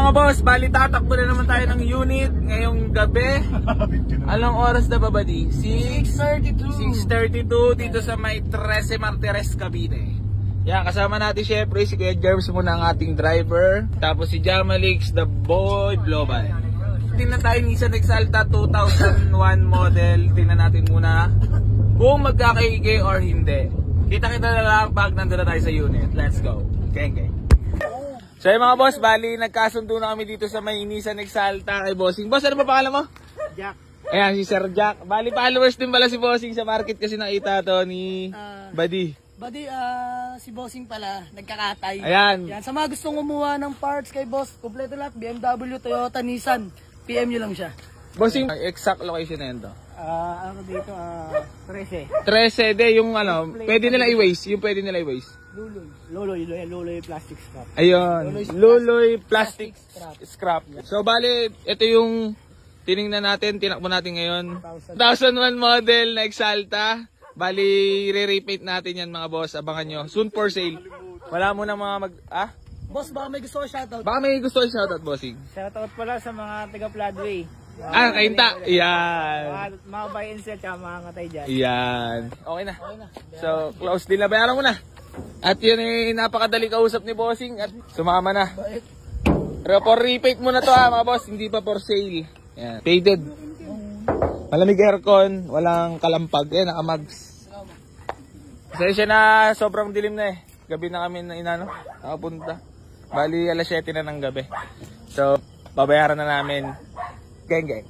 mga boss, bali tatakbo na naman tayo ng unit ngayong gabi. Anong oras na ba, buddy? 6:32 dito sa may 13 Martires, Cavite. Yan, kasama natin syempre si Kuya Germs muna ang ating driver. Tapos si Jamalix, the boy global. Tingnan tayo Nissan Exalta 2001 model. Tingnan natin muna kung magkakaigay or hindi. Kita-kita na lang pag nandun na tayo sa unit. Let's go. Okay. So yung mga boss, bali nagkasundo na kami dito sa may Nissan Exalta kay Bossing. Boss, ano ba pangalan mo? Jack. Ayan, si Sir Jack. Bali followers din pala si Bossing sa market kasi nakita to ni Buddy. Buddy, si Bossing pala, nagkakatay. Ayan. Yan, sa mga gustong kumuha ng parts kay Boss, kompleto lahat, BMW, Toyota, Nissan, PM nyo lang siya. Bossing, exact location na yun to. Ano dito, 13. 13, de, yung ano, pwede nila i-waste. Yung pwede nila i-waste. Luloy plastic scrap. Ayun, Luloy plastic scrap. So bali, ito yung tiningnan natin, tinakbo natin ngayon. 2001 model na Exalta. Bali, re-repaint natin yan mga boss. Abangan nyo. Soon for sale. Wala mo na mga Boss, baka may gusto ko shoutout. Baka may gusto ko shoutout, Bossing. Shoutout pala sa mga taga-Floodway. Kainta. Yan. Mga buy and sell, tsaka mga katay dyan. Yan. Okay na. So, close din na. Bayaran mo na. At yun napakadali kausap ni Bossing. At sumama na. Pero for repaint mo na to mga boss. Hindi pa for sale. Yan. Faded. Malamig aircon. Walang kalampag. Yan, nakamags. Pasensya na, sobrang dilim na eh. Gabi na kami nakapunta. Bali, alas 7 na ng gabi. So, babayaran na namin. Geng.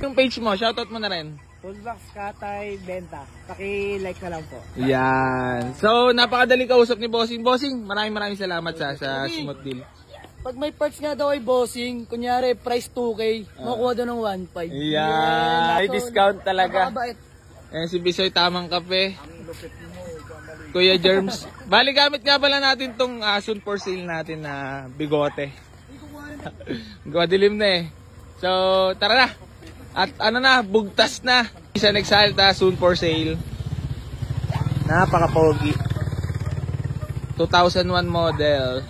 Yung page mo, shoutout mo na rin. Toolbox, Katay, Benta. Paki-like na lang po. Yan. So, napakadali kausap ni Bossing. Bossing, maraming salamat sa smooth deal. Pag may parts nga daw ay Bossing, kunyari price 2K, makukuha daw ng 1.5. Yan. May discount talaga. Napakabait. Ayan si Bisoy, tamang kape. Kuya Germs. Bali, gamit nga pala natin tong soon for sale natin na bigote. Dilim na eh. So, tara na. At ano na, bugtas na. Nissan Exalta, soon for sale. Napaka-pogi. 2001 model.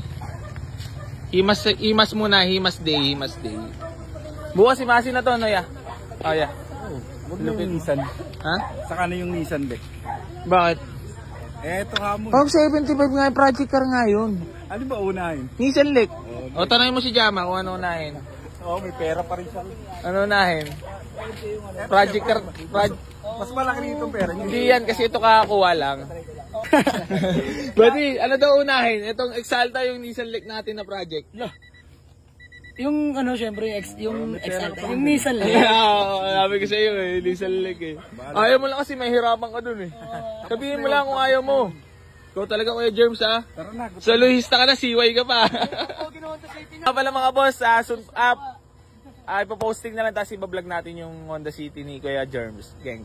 Himas muna, himas day. Bukas si Masin na to, no ya? Oh, yeah. Huwag na yung Nissan. Ha? Saka na yung Nissan, be. Bakit? Eto hamon. Pag 75 nga, project car nga yun. Ano ba unahin? Nissan Leaf. O, tanongin mo si Jama kung ano unahin. Oo, may pera pa rin siya. Ano unahin? Project car. Mas malaki rin itong pera. Hindi yan, kasi ito kakakuha lang. Buddy, ano daw unahin? Itong Exalta yung Nissan Leaf natin na project. Yung syempre, yung Exalta, yung Nissan lang. Sabi ko sa iyo eh, Nissan Leaf eh. Ayaw mo lang kasi may hirapan ka dun eh. Sabihin mo lang kung ayaw mo. Ikaw talaga Kuya Germs ha. Sa luhista ka na, siway ka pa. Pala mga boss, ipoposting na lang tapos ibablog natin yung Honda City ni Kuya Germs. Geng.